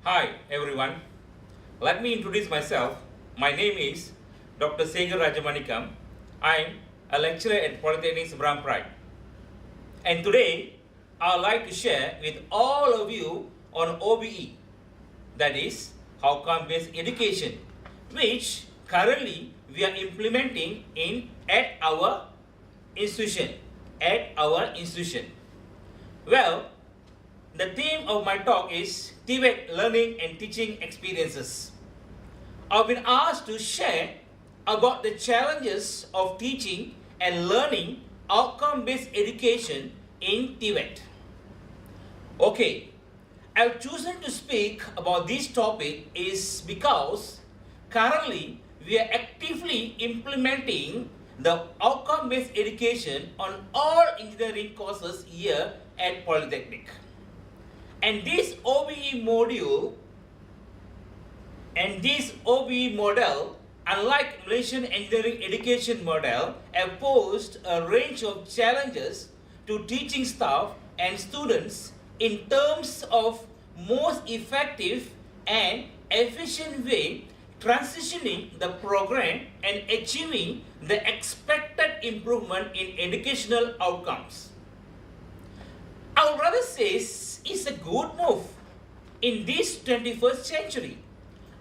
Hi everyone, let me introduce myself. My name is Dr. SEGAR MANICKAM. I am a lecturer at POLITEKNIK SEBERANG. And today I would like to share with all of you on OBE, that is outcome-based education, which currently we are implementing at our institution. Well, the theme of my talk is Tvet learning and teaching experiences. I've been asked to share about the challenges of teaching and learning outcome-based education in Tvet. Okay, I've chosen to speak about this topic is because currently we are actively implementing the outcome-based education on all engineering courses here at Polytechnic. And this OBE model, unlike Malaysian engineering education model, have posed a range of challenges to teaching staff and students in terms of most effective and efficient way transitioning the program and achieving the expected improvement in educational outcomes. I would rather say it's a good move in this 21st century.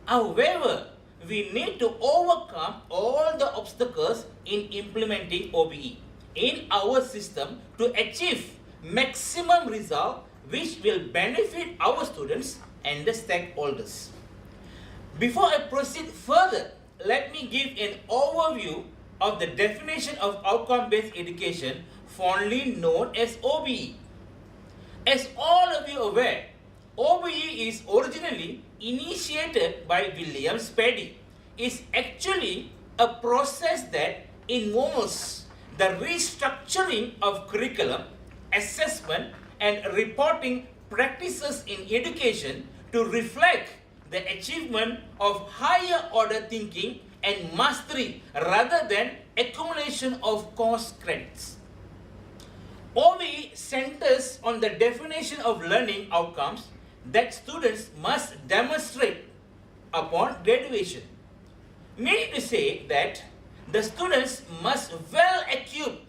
However, we need to overcome all the obstacles in implementing OBE in our system to achieve maximum result which will benefit our students and the stakeholders. Before I proceed further, let me give an overview of the definition of outcome-based education, fondly known as OBE. As all of you are aware, OBE is originally initiated by William Spady. It's actually a process that involves the restructuring of curriculum, assessment, and reporting practices in education to reflect the achievement of higher order thinking and mastery rather than accumulation of course credits. OBE centers on the definition of learning outcomes that students must demonstrate upon graduation. Meaning to say that the students must well equipped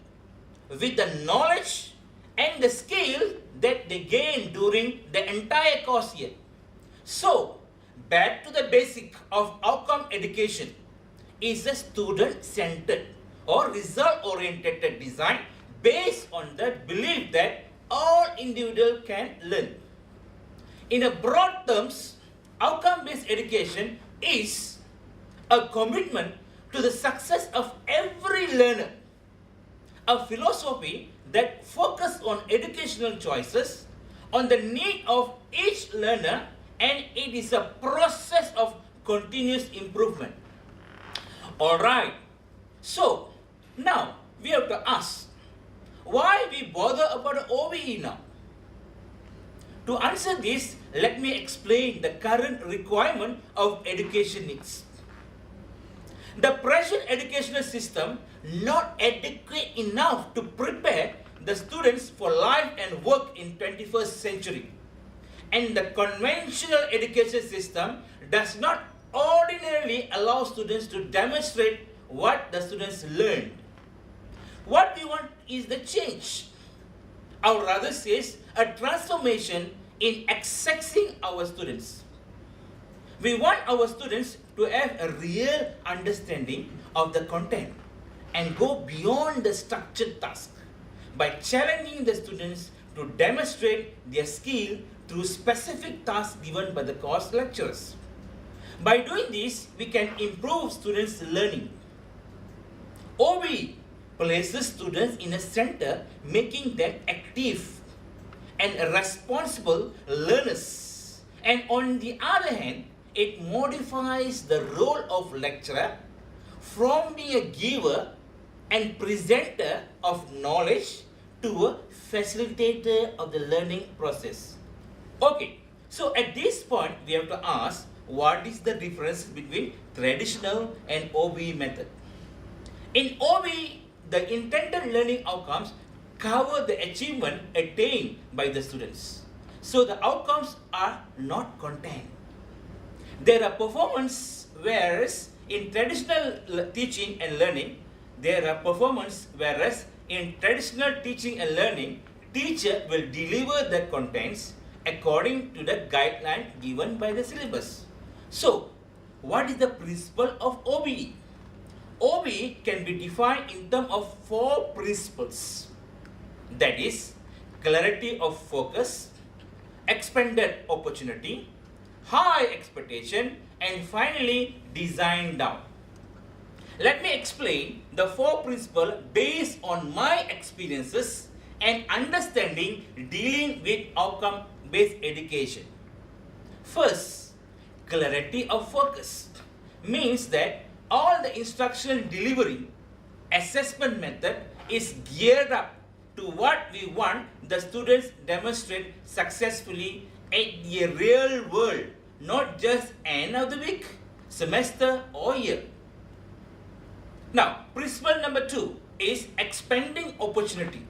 with the knowledge and the skill that they gain during the entire course year. So, back to the basic of outcome education is a student-centered or result-oriented design based on the belief that all individuals can learn. In a broad terms, outcome-based education is a commitment to the success of every learner, a philosophy that focuses on educational choices, on the need of each learner, and it is a process of continuous improvement. Alright, so now we have to ask, why we bother about OBE now? To answer this, let me explain the current requirement of education needs. The present educational system not adequate enough to prepare the students for life and work in 21st century. And the conventional education system does not ordinarily allow students to demonstrate what the students learned. What we want is the change. I would rather say a transformation in accessing our students. We want our students to have a real understanding of the content and go beyond the structured task by challenging the students to demonstrate their skill through specific tasks given by the course lecturers. By doing this, we can improve students' learning. OBE places students in a center, making them active and responsible learners. And on the other hand, it modifies the role of lecturer from being a giver and presenter of knowledge to a facilitator of the learning process. Okay, so at this point, we have to ask, what is the difference between traditional and OBE method? In OBE, the intended learning outcomes cover the achievement attained by the students. So the outcomes are not contained. There are performance, whereas in traditional teaching and learning, there are performance, whereas in traditional teaching and learning, teacher will deliver the contents according to the guideline given by the syllabus. So, what is the principle of OBE? OBE can be defined in terms of 4 principles. That is, clarity of focus, expanded opportunity, high expectation, and finally design down. Let me explain the 4 principles based on my experiences and understanding dealing with outcome-based education. First, clarity of focus means that all the instructional delivery assessment method is geared up to what we want the students demonstrate successfully at the real world, not just end of the week, semester or year. Now, principle number 2 is expanding opportunity.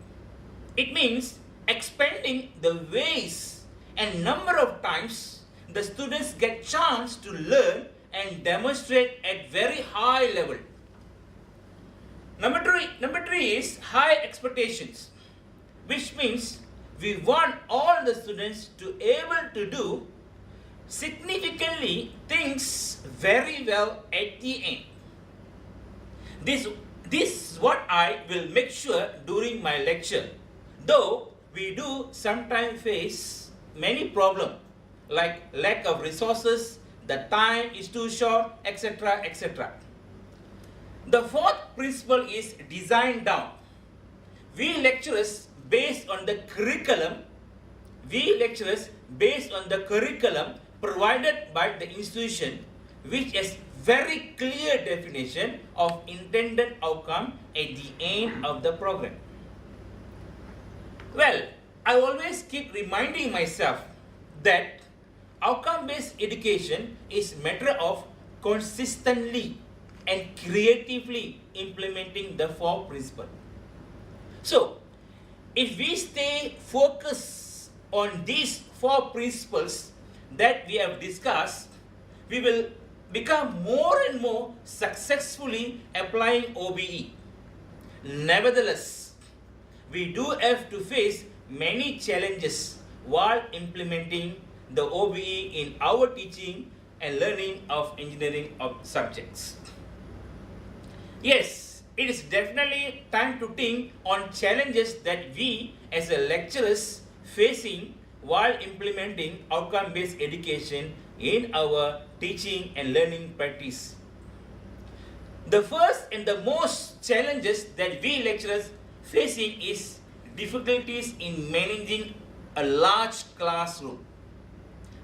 It means expanding the ways and number of times the students get chance to learn and demonstrate at very high level. Number three is high expectations, which means we want all the students to able to do significantly things very well at the end. This is what I will make sure during my lecture. Though we do sometimes face many problems like lack of resources, the time is too short, etc., etc. The 4th principle is design down. We lecturers based on the curriculum provided by the institution, which has very clear definition of intended outcome at the end of the program. Well, I always keep reminding myself that outcome-based education is a matter of consistently and creatively implementing the 4 principles. So, if we stay focused on these 4 principles that we have discussed, we will become more and more successfully applying OBE. Nevertheless, we do have to face many challenges while implementing the OBE in our teaching and learning of engineering subjects. Yes, it is definitely time to think on challenges that we as a lecturers facing while implementing outcome-based education in our teaching and learning practice. The first and the most challenges that we lecturers facing is difficulties in managing a large classroom.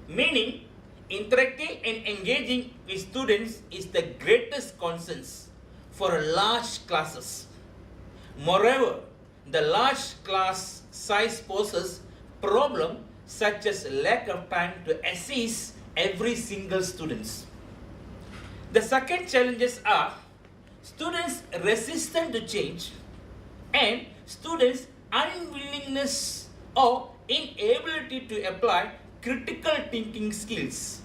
Meaning, interacting and engaging with students is the greatest concern for large classes. Moreover, the large class size poses problem such as lack of time to assist every single student. The second challenges are students resistant to change and students unwillingness or inability to apply critical thinking skills,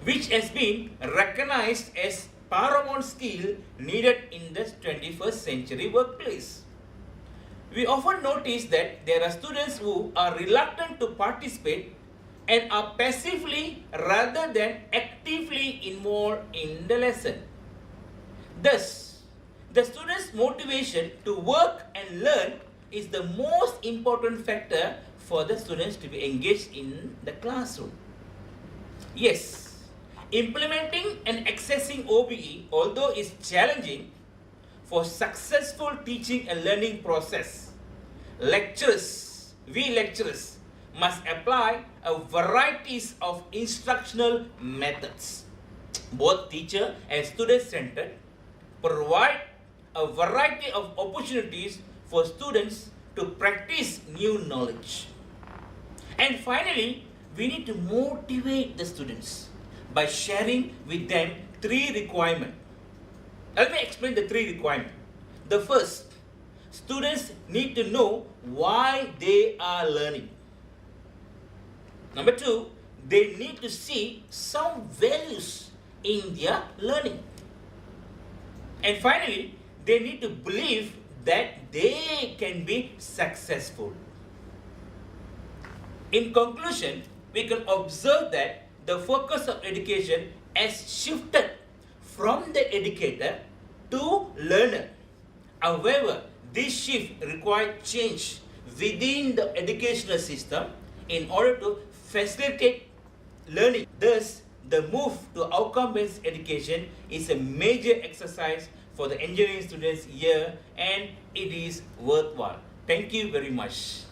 which has been recognized as paramount skill needed in the 21st century workplace. We often notice that there are students who are reluctant to participate and are passively rather than actively involved in the lesson. Thus, the students' motivation to work and learn is the most important factor for the students to be engaged in the classroom. Yes, implementing and accessing OBE, although is challenging, for successful teaching and learning process, we lecturers must apply a varieties of instructional methods, both teacher and student centered, provide a variety of opportunities for students to practice new knowledge. And finally, we need to motivate the students by sharing with them 3 requirements. Let me explain the 3 requirements. The first, students need to know why they are learning. Number 2, they need to see some values in their learning. And finally, they need to believe that they can be successful. In conclusion, we can observe that the focus of education has shifted from the educator to learner. However, this shift required change within the educational system in order to facilitate learning. Thus, the move to outcome-based education is a major exercise for the engineering students here, and it is worthwhile. Thank you very much.